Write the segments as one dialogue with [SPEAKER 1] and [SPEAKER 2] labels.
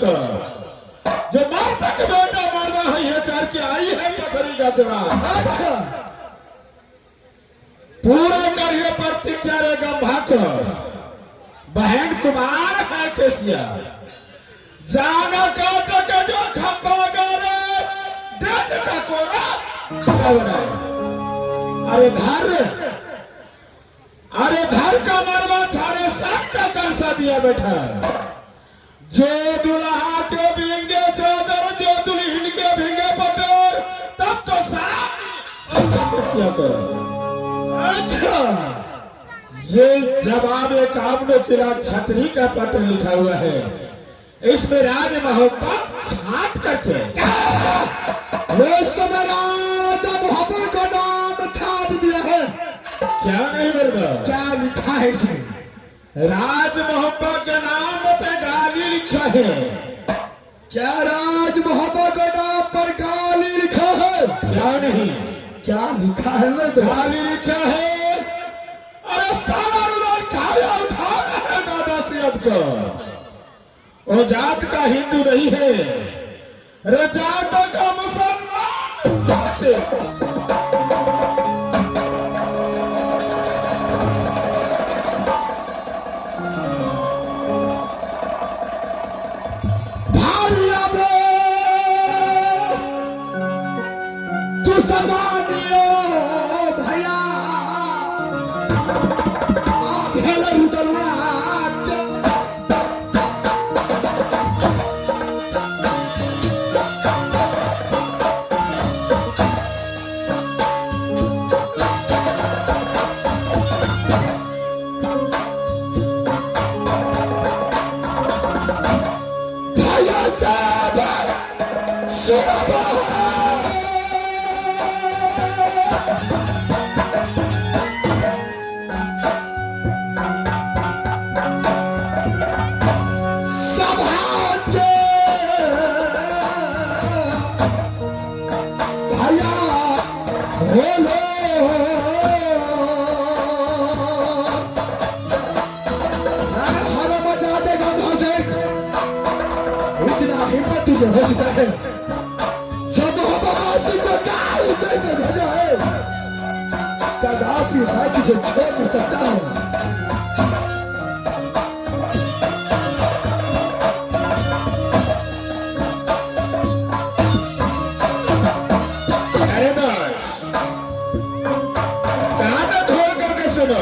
[SPEAKER 1] को जो माता के बेटा मरना है ये चार की आई है पथरी का जवान। अच्छा पूरा करिए प्रतिज्ञा रे गंभा को बहन कुमार है केसिया जाना काट के जो खंभा गारे डंड का कोरा अरे धर का मरवा छारे साथ का कंसा दिया बैठा जो दुल्हा के भिंगे चादर जो दुल्हन के भिंगे पटेर तब तो साथ। अच्छा ये जवाब एक आपने किला छतरी का पत्र लिखा हुआ है इसमें राज मोहब्बत छाट करके समय राजा मोहब्बत का नाम छाट दिया है। क्या नहीं मर्दा क्या लिखा है इसमें राज मोहब्बत के नाम पे गाली लिखा है। क्या राज मोहब्बत के नाम पर गाली लिखा है? क्या नहीं क्या लिखा है मर्दा? गाली लिखा है। अरे सारा रुदल खाया उठाना है दादा सियद को वो जात का हिंदू नहीं है रे जात का मुसलमान से भारिया दे तू समानियो भैया भेल रुदला कदापि मैं तुझे छोड़ नहीं सकता हूँ। अरे बस कान खोल करके सुनो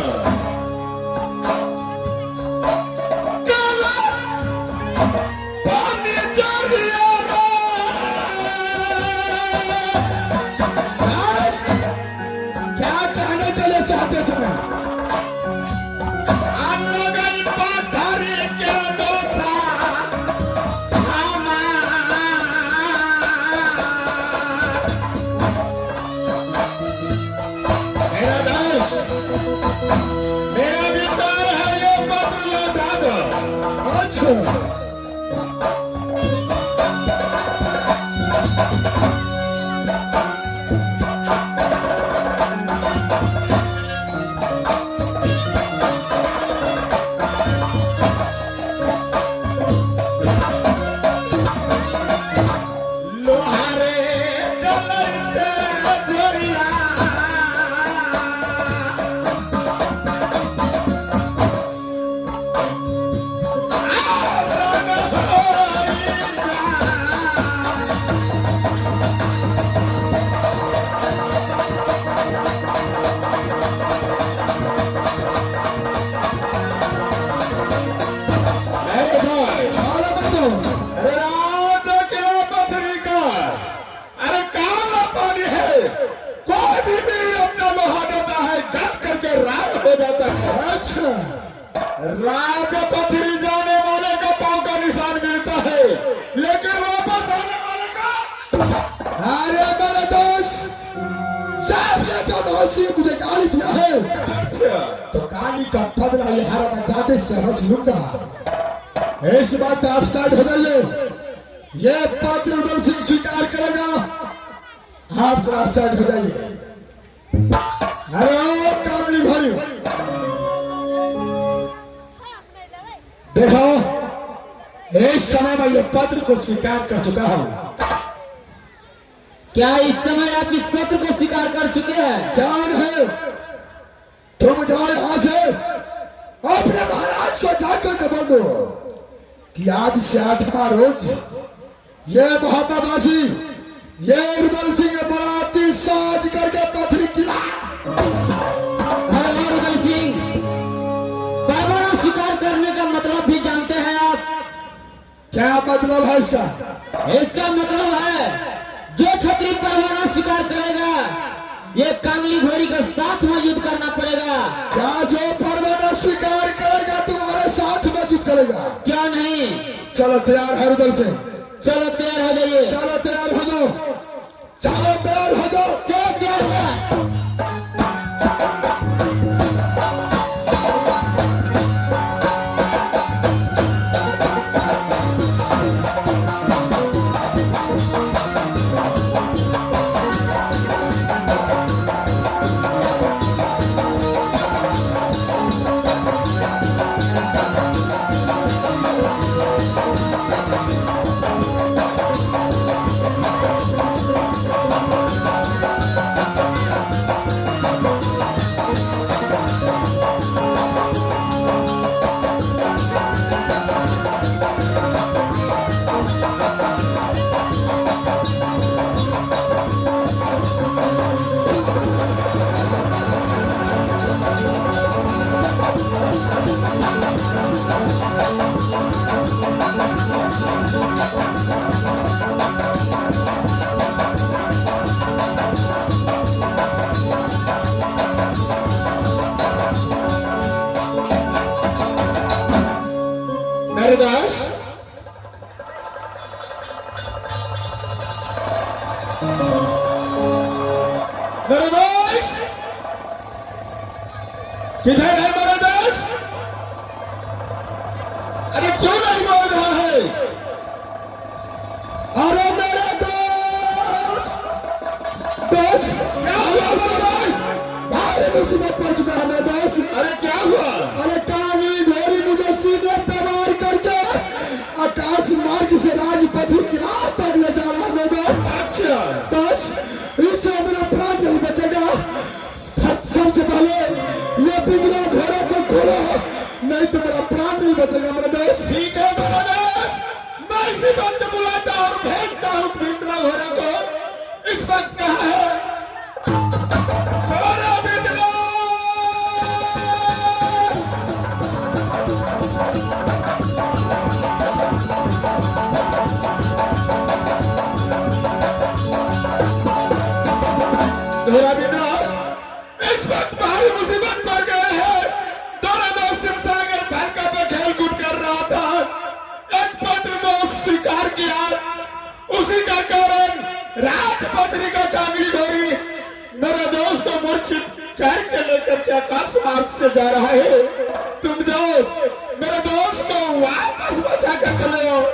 [SPEAKER 1] राजपथरी जाने वाले का पांव का निशान मिलता है लेकिन वापस आने वाले का अरे मेरे दोस्त मुझे गाली दिया है। अच्छा तो गाली का बदला ये हर मैं जाते से रच लूंगा। इस बात आप साइड हो जाइए ये पत्र उदल सिंह स्वीकार करेगा आप थोड़ा साइड हो जाइए। अरे कामली भाई देखो इस समय मैं ये पत्र को स्वीकार कर चुका हूँ।
[SPEAKER 2] क्या इस समय आप इस पत्र को स्वीकार कर चुके हैं?
[SPEAKER 1] क्या है? तुम जाओ यहाँ से, अपने महाराज को जाकर के बोल दो कि आज से 8वां रोज ये मोहब्बतवासी, ये रुदल सिंह बराती साज करके पथरी किला।
[SPEAKER 2] अरे रुदल सिंह, परमाणु स्वीकार करने का मतलब भी जानते हैं आप?
[SPEAKER 1] क्या मतलब है इसका?
[SPEAKER 2] इसका मतलब है जो क्षत्रिय परमाणु स्वीकार करेगा, ये कांगली घोड़ी के साथ में युद्ध करना पड़ेगा।
[SPEAKER 1] क्या जो परमाणु स्वीकार करेगा तुम्हारे साथ में युद्ध करेगा?
[SPEAKER 2] क्या नहीं?
[SPEAKER 1] चलो तैयार है रुदल सिंह?
[SPEAKER 2] चलो तैयार हो जाइए।
[SPEAKER 1] चलो तैयार हो जाओ, चलो तैयार हो जाओ,
[SPEAKER 2] चलो तैयार हो।
[SPEAKER 1] नरदास, नरदास, किधर है मेरा दास? अरे क्यों नहीं बोल रहा है? अरे मेरा दोस्त, दोस्त क्या हुआ मेरा दोस्त? भारी मुसीबत पड़ चुका है मेरा दोस्त। अरे क्या हुआ? अरे काली घोड़ी मुझे सीधे पे मार करके आकाश मार्ग से राजपथी किला तक ले जा रहा है मेरा दोस्त। अच्छा दोस्त, इससे मेरा प्राण नहीं बचेगा। सबसे पहले ये बिगड़ा घोड़ों को खोलो, नहीं तो मेरा प्राण नहीं बचेगा मेरा दोस्त। ठीक है मेरा दोस्त, मैं इसी वक्त बुलाता और भेजता हूँ बिगड़ा घोड़ों को। इस वक्त कहाँ है हमारा बिगड़ा? मेरा बिगड़ा इस वक्त भारी मुसीबत पड़ गए हैं। दोनों दोस्त शिवसागर भरका पे खेल कूद कर रहा था। एक पत्र दोस्त स्वीकार किया, उसी का कारण राजपत्नी का कांगड़ी घोड़ी मेरे दोस्त को मूर्छित करके लेकर के आकाश मार्ग से जा रहा है। तुम जाओ मेरे दोस्त को वापस बचा कर चले आओ।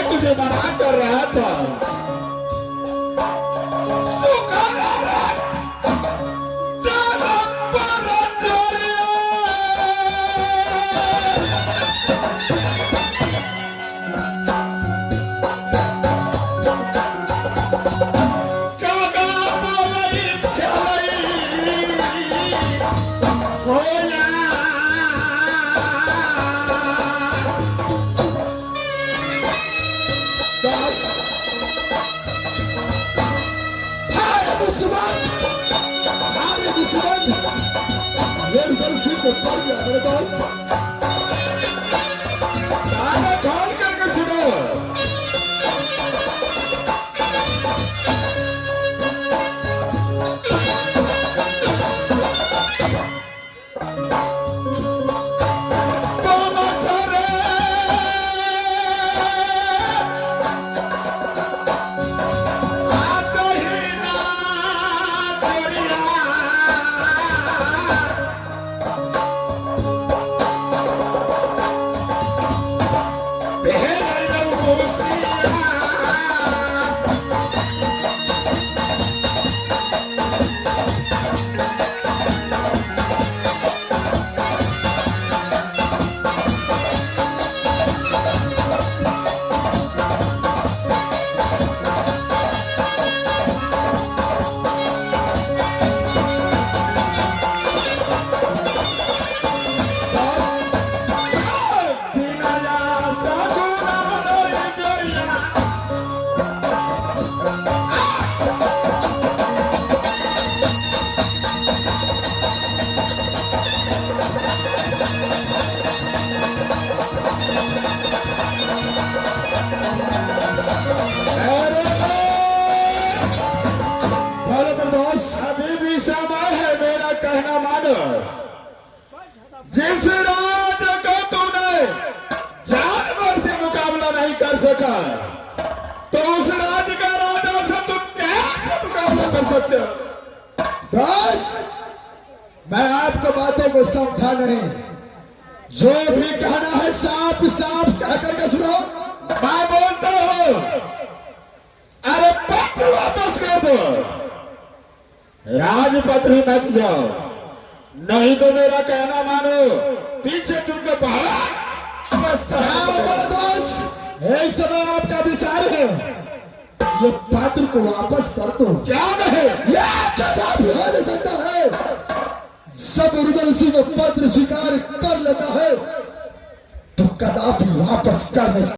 [SPEAKER 1] तुझे मना कर रहा था। मेरे पास कॉल करके सुनो। जिस रात को तूने जानवर से मुकाबला नहीं कर सका तो उस राज का राजा से तुम क्या मुकाबला कर सकते हो? बस मैं आपको बातों को समझा नहीं, जो भी कहना है साफ साफ कह करके सुनो। मैं बोलता हूं, अरे पत्र वापस कर दो, राजपत्र मत जाओ, नहीं तो मेरा कहना मानो, पीछे तुमको पहाड़ इस समय आपका विचार है ये पत्र को वापस कर दो। क्या नहीं हो सकता है, जबरदस्ती में पत्र स्वीकार कर लेता है तो कदापि वापस कर नहीं सकता।